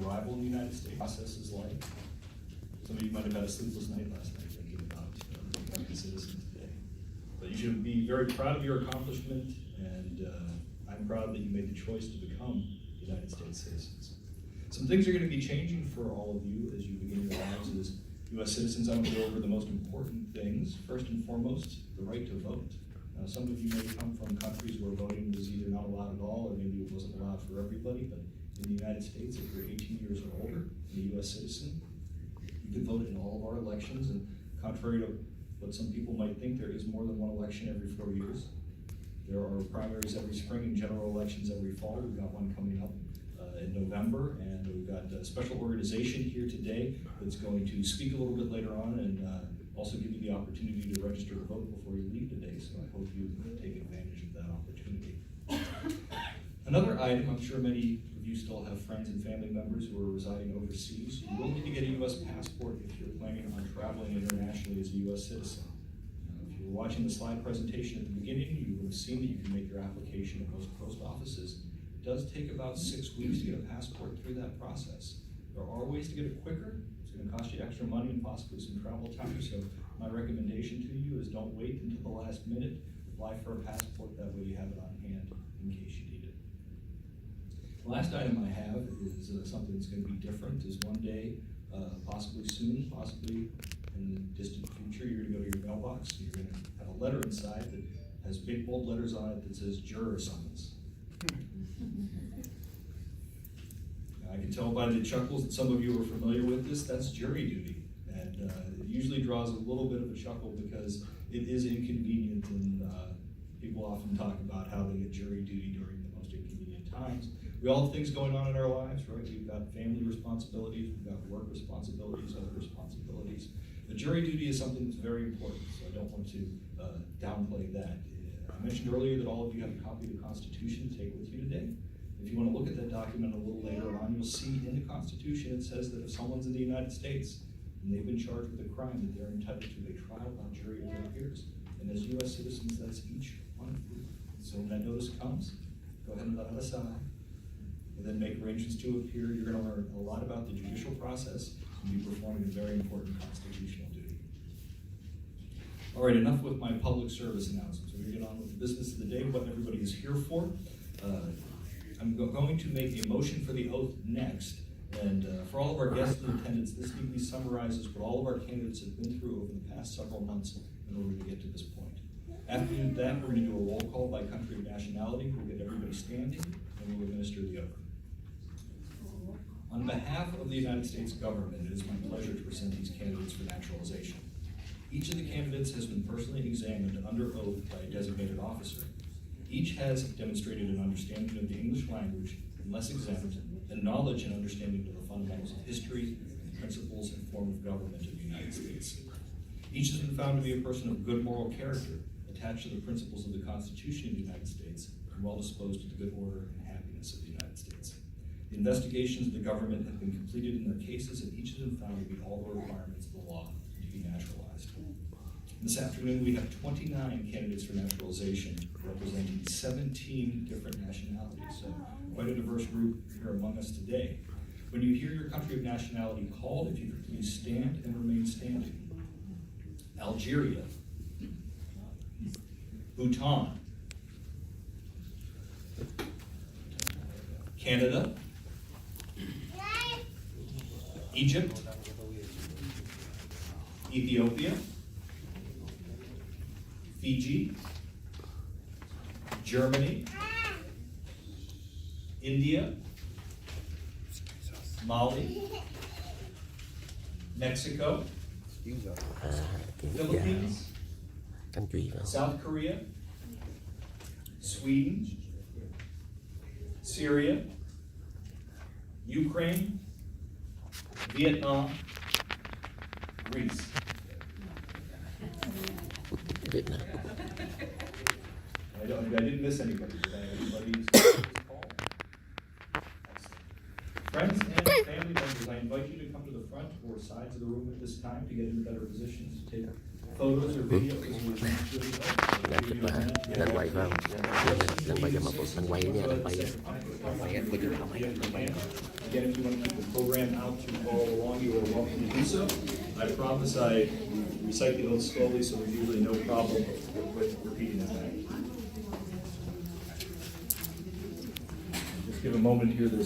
arrival in the United States process is like. Some of you might have had a sleepless night last night thinking about becoming a citizen today. But you should be very proud of your accomplishment, and I'm proud that you made the choice to become United States citizens. Some things are going to be changing for all of you as you begin your lives as U.S. citizens. I want to go over the most important things. First and foremost, the right to vote. Now, some of you may come from countries where voting was either not allowed at all, or maybe it wasn't allowed for everybody, but in the United States, if you're 18 years or older, and a U.S. citizen, you can vote in all of our elections, and contrary to what some people might think, there is more than one election every 4 years. There are primaries every spring and general elections every fall. We've got one coming up in November, and we've got a special organization here today that's going to speak a little bit later on and also give you the opportunity to register to vote before you leave today, so I hope you take advantage of that opportunity. Another item, I'm sure many of you still have friends and family members who are residing overseas. You will need to get a U.S. passport if you're planning on traveling internationally as a U.S. citizen. If you were watching the slide presentation at the beginning, you would have seen that you can make your application at most post offices. It does take about 6 weeks to get a passport through that process. There are ways to get it quicker. It's going to cost you extra money and possibly some travel time, so my recommendation to you is don't wait until the last minute. Apply for a passport, that way you have it on hand in case you need it. The last item I have is something that's going to be different, is one day, possibly soon, possibly in the distant future, you're going to go to your mailbox, and you're going to have a letter inside that has big bold letters on it that says juror summons. I can tell by the chuckles that some of you are familiar with this. That's jury duty, and it usually draws a little bit of a chuckle because it is inconvenient, and people often talk about how they get jury duty during the most inconvenient times. We all have things going on in our lives, right? We've got family responsibilities, we've got work responsibilities, other responsibilities. The jury duty is something that's very important, so I don't want to downplay that. I mentioned earlier that all of you have a copy of the Constitution to take with you today. If you want to look at that document a little later on, you'll see in the Constitution it says that if someone's in the United States and they've been charged with a crime, that they're entitled to a trial by jury of their peers. And as U.S. citizens, that's each one of you. So when that notice comes, go ahead and let it aside, and then make arrangements to appear. You're going to learn a lot about the judicial process and be performing a very important constitutional duty. All right, enough with my public service announcements. We're going to get on with the business of the day, what everybody is here for. I'm going to make a motion for the oath next, and for all of our guests in attendance, this neatly summarizes what all of our candidates have been through over the past several months in order to get to this point. After that, we're going to do a roll call by country of nationality. We'll get everybody standing, and we'll administer the oath. On behalf of the United States government, it is my pleasure to present these candidates for naturalization. Each of the candidates has been personally examined under oath by a designated officer. Each has demonstrated an understanding of the English language, unless exempt, and knowledge and understanding of the fundamentals of history, principles, and form of government of the United States. Each has been found to be a person of good moral character, attached to the principles of the Constitution of the United States, and well disposed to the good order and happiness of the United States. The investigations of the government have been completed in their cases, and each has been found to meet all the requirements of the law to be naturalized. This afternoon, we have 29 candidates for naturalization, representing 17 different nationalities, so quite a diverse group here among us today. When you hear your country of nationality called, if you could please stand and remain standing. Algeria, Bhutan, Canada, Egypt, Ethiopia, Fiji, Germany, India, Mali, Mexico, Philippines, South Korea, Sweden, Syria, Ukraine, Vietnam, Greece. Vietnam. I didn't miss anybody. Did anybody call? Friends and family members, I invite you to come to the front or sides of the room at this time to get into better positions to take photos or videos. Đang quay phải không? Đang quay cho mà đang quay nha, đang quay. Quay á, quay cho mày. Again, if you want to keep the program out to follow along, you are welcome to do so. I promise I recite the oath slowly, so there's usually no problem with repeating it back. Just give a moment here. There's a